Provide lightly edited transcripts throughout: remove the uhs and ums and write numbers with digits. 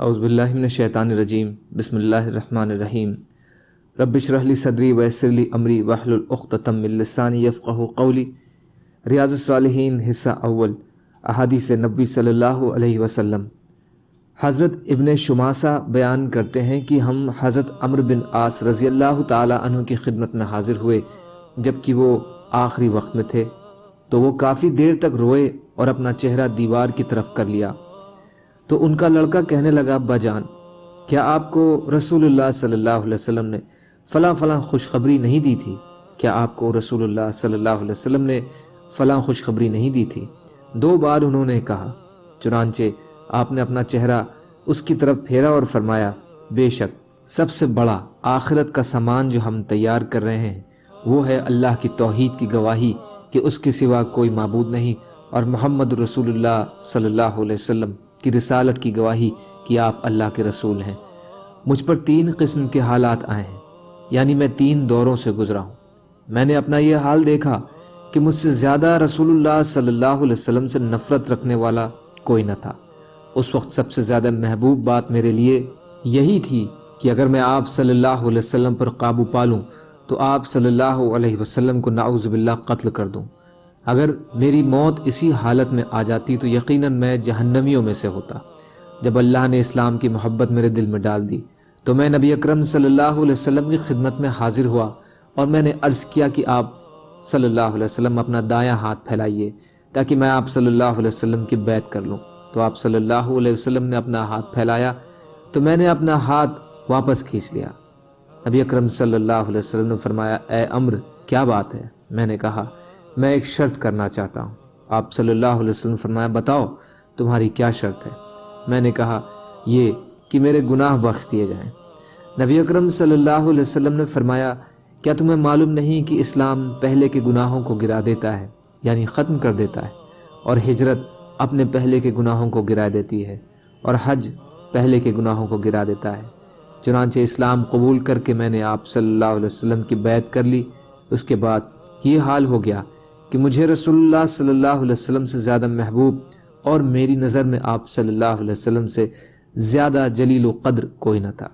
اعوذ باللہ من الشیطان الرجیم بسم اللہ الرحمن الرحیم رب اشرح لی صدری ویسر لی امری واحلل عقدۃ من لسانی یفقہوا قولی۔ ریاض الصالحین حصہ اول، احادیث نبی صلی اللہ علیہ وسلم۔ حضرت ابن شماسہ بیان کرتے ہیں کہ ہم حضرت عمرو بن عاص رضی اللہ تعالی عنہ کی خدمت میں حاضر ہوئے جب کہ وہ آخری وقت میں تھے، تو وہ کافی دیر تک روئے اور اپنا چہرہ دیوار کی طرف کر لیا۔ تو ان کا لڑکا کہنے لگا، ابا جان، کیا آپ کو رسول اللہ صلی اللہ علیہ وسلم نے فلاں فلاں خوشخبری نہیں دی تھی؟ کیا آپ کو رسول اللہ صلی اللہ علیہ وسلم نے فلاں خوشخبری نہیں دی تھی؟ 2 بار انہوں نے کہا، چنانچہ آپ نے اپنا چہرہ اس کی طرف پھیرا اور فرمایا، بے شک سب سے بڑا آخرت کا سامان جو ہم تیار کر رہے ہیں وہ ہے اللہ کی توحید کی گواہی کہ اس کے سوا کوئی معبود نہیں، اور محمد رسول اللہ صلی اللہ علیہ وسلم کی رسالت کی گواہی کہ آپ اللہ کے رسول ہیں۔ مجھ پر 3 قسم کے حالات آئے ہیں، یعنی میں 3 دوروں سے گزرا ہوں۔ میں نے اپنا یہ حال دیکھا کہ مجھ سے زیادہ رسول اللہ صلی اللہ علیہ وسلم سے نفرت رکھنے والا کوئی نہ تھا۔ اس وقت سب سے زیادہ محبوب بات میرے لیے یہی تھی کہ اگر میں آپ صلی اللہ علیہ وسلم پر قابو پالوں تو آپ صلی اللہ علیہ وسلم کو نعوذ باللہ قتل کر دوں۔ اگر میری موت اسی حالت میں آ جاتی تو یقیناً میں جہنمیوں میں سے ہوتا۔ جب اللہ نے اسلام کی محبت میرے دل میں ڈال دی تو میں نبی اکرم صلی اللہ علیہ وسلم کی خدمت میں حاضر ہوا اور میں نے عرض کیا کہ آپ صلی اللہ علیہ وسلم اپنا دایاں ہاتھ پھیلائیے تاکہ میں آپ صلی اللہ علیہ وسلم کی بیعت کر لوں۔ تو آپ صلی اللہ علیہ وسلم نے اپنا ہاتھ پھیلایا تو میں نے اپنا ہاتھ واپس کھینچ لیا۔ نبی اکرم صلی اللہ علیہ وسلم نے فرمایا، اے عمرو، کیا بات ہے؟ میں نے کہا، میں ایک شرط کرنا چاہتا ہوں۔ آپ صلی اللہ علیہ وسلم نے فرمایا، بتاؤ تمہاری کیا شرط ہے؟ میں نے کہا، یہ کہ میرے گناہ بخش دیے جائیں۔ نبی اکرم صلی اللہ علیہ وسلم نے فرمایا، کیا تمہیں معلوم نہیں کہ اسلام پہلے کے گناہوں کو گرا دیتا ہے، یعنی ختم کر دیتا ہے، اور ہجرت اپنے پہلے کے گناہوں کو گرا دیتی ہے، اور حج پہلے کے گناہوں کو گرا دیتا ہے۔ چنانچہ اسلام قبول کر کے میں نے آپ صلی اللہ علیہ وسلم کی بیعت کر لی۔ اس کے بعد یہ حال ہو گیا کہ مجھے رسول اللہ صلی اللہ علیہ وسلم سے زیادہ محبوب اور میری نظر میں آپ صلی اللہ علیہ وسلم سے زیادہ جلیل و قدر کوئی نہ تھا۔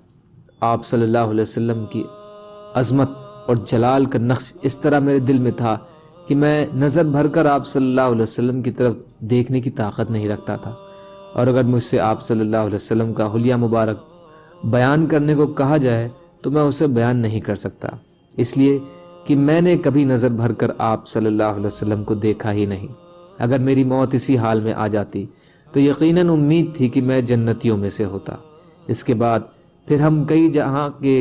آپ صلی اللہ علیہ وسلم کی عظمت اور جلال کا نقش اس طرح میرے دل میں تھا کہ میں نظر بھر کر آپ صلی اللہ علیہ وسلم کی طرف دیکھنے کی طاقت نہیں رکھتا تھا، اور اگر مجھ سے آپ صلی اللہ علیہ وسلم کا حلیہ مبارک بیان کرنے کو کہا جائے تو میں اسے بیان نہیں کر سکتا، اس لیے کہ میں نے کبھی نظر بھر کر آپ صلی اللہ علیہ وسلم کو دیکھا ہی نہیں۔ اگر میری موت اسی حال میں آ جاتی تو یقیناً امید تھی کہ میں جنتیوں میں سے ہوتا۔ اس کے بعد پھر ہم کئی جہاں کے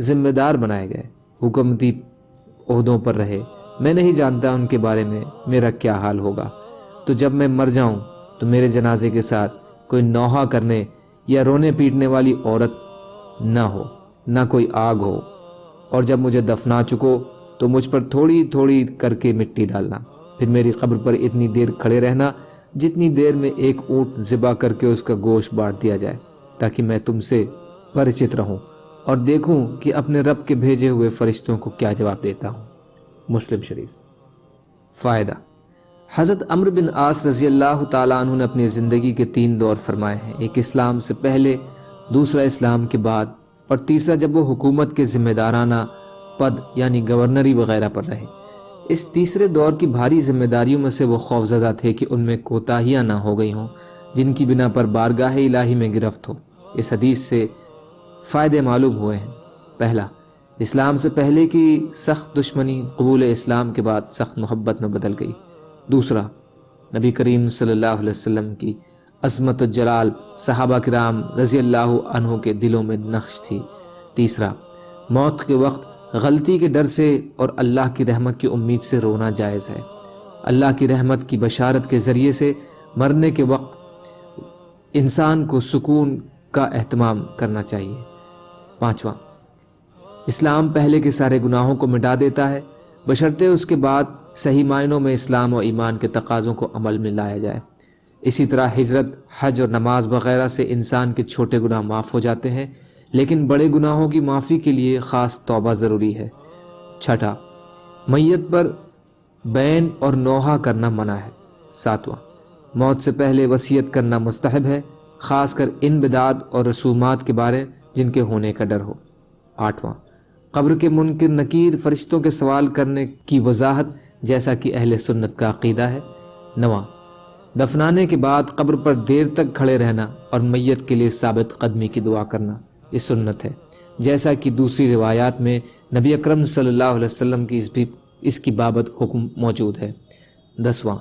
ذمہ دار بنائے گئے، حکومتی عہدوں پر رہے۔ میں نہیں جانتا ان کے بارے میں میرا کیا حال ہوگا۔ تو جب میں مر جاؤں تو میرے جنازے کے ساتھ کوئی نوحہ کرنے یا رونے پیٹنے والی عورت نہ ہو، نہ کوئی آگ ہو، اور جب مجھے دفنا چکو تو مجھ پر تھوڑی تھوڑی کر کے مٹی ڈالنا، پھر میری قبر پر اتنی دیر کھڑے رہنا جتنی دیر میں ایک اونٹ ذبح کر کے اس کا گوشت بانٹ دیا جائے، تاکہ میں تم سے پریچت رہوں اور دیکھوں کہ اپنے رب کے بھیجے ہوئے فرشتوں کو کیا جواب دیتا ہوں۔ مسلم شریف۔ فائدہ: حضرت عمرو بن عاص رضی اللہ تعالیٰ عنہ نے اپنی زندگی کے 3 دور فرمائے ہیں، ایک اسلام سے پہلے، دوسرا اسلام کے بعد، اور تیسرا جب وہ حکومت کے ذمہ دارانہ پد یعنی گورنری وغیرہ پر رہے۔ اس تیسرے دور کی بھاری ذمہ داریوں میں سے وہ خوفزدہ تھے کہ ان میں کوتاہیاں نہ ہو گئی ہوں جن کی بنا پر بارگاہ الہی میں گرفت ہو۔ اس حدیث سے فائدے معلوم ہوئے ہیں۔ پہلا، اسلام سے پہلے کی سخت دشمنی قبول اسلام کے بعد سخت محبت میں بدل گئی۔ دوسرا، نبی کریم صلی اللہ علیہ وسلم کی عظمت و جلال صحابہ کرام رضی اللہ عنہ کے دلوں میں نقش تھی۔ تیسرا، موت کے وقت غلطی کے ڈر سے اور اللہ کی رحمت کی امید سے رونا جائز ہے۔ اللہ کی رحمت کی بشارت کے ذریعے سے مرنے کے وقت انسان کو سکون کا اہتمام کرنا چاہیے۔ پانچواں، اسلام پہلے کے سارے گناہوں کو مٹا دیتا ہے، بشرطے اس کے بعد صحیح معنوں میں اسلام و ایمان کے تقاضوں کو عمل میں لایا جائے۔ اسی طرح ہجرت، حج اور نماز وغیرہ سے انسان کے چھوٹے گناہ معاف ہو جاتے ہیں، لیکن بڑے گناہوں کی معافی کے لیے خاص توبہ ضروری ہے۔ چھٹا، میت پر بین اور نوحہ کرنا منع ہے۔ ساتواں، موت سے پہلے وصیت کرنا مستحب ہے۔ خاص کر ان بدعات اور رسومات کے بارے جن کے ہونے کا ڈر ہو۔ 8واں، قبر کے منکر نکیر فرشتوں کے سوال کرنے کی وضاحت جیسا کہ اہل سنت کا عقیدہ ہے۔ 9واں، دفنانے کے بعد قبر پر دیر تک کھڑے رہنا اور میت کے لیے ثابت قدمی کی دعا کرنا یہ سنت ہے، جیسا کہ دوسری روایات میں نبی اکرم صلی اللہ علیہ وسلم کی اس کی بابت حکم موجود ہے۔ 10واں،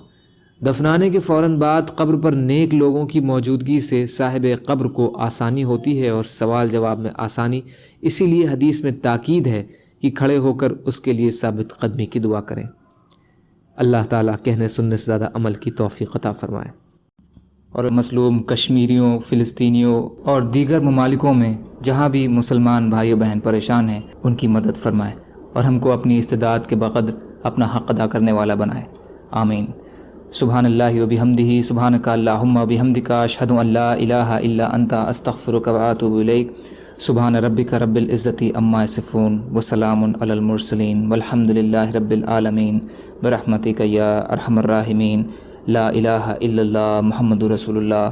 دفنانے کے فوراً بعد قبر پر نیک لوگوں کی موجودگی سے صاحب قبر کو آسانی ہوتی ہے اور سوال جواب میں آسانی، اسی لیے حدیث میں تاکید ہے کہ کھڑے ہو کر اس کے لیے ثابت قدمی کی دعا کریں۔ اللہ تعالیٰ کہنے سننے سے زیادہ عمل کی توفیق عطا فرمائے، اور مظلوم کشمیریوں، فلسطینیوں اور دیگر ممالکوں میں جہاں بھی مسلمان بھائی و بہن پریشان ہیں ان کی مدد فرمائے اور ہم کو اپنی استطاعت کے بقدر اپنا حق ادا کرنے والا بنائے، آمین۔ سبحان اللہ و بحمدہ، سبحانک اللہم و بحمدک، اشہد ان لا الہ الا انت، استغفرک و اتوب الیک۔ سبحان ربک رب العزۃ عما یصفون وسلام علی المرسلین والحمد للہ رب العالمین، برحمتک یا ارحم الراحمین، لا الہ الا اللہ محمد رسول اللہ۔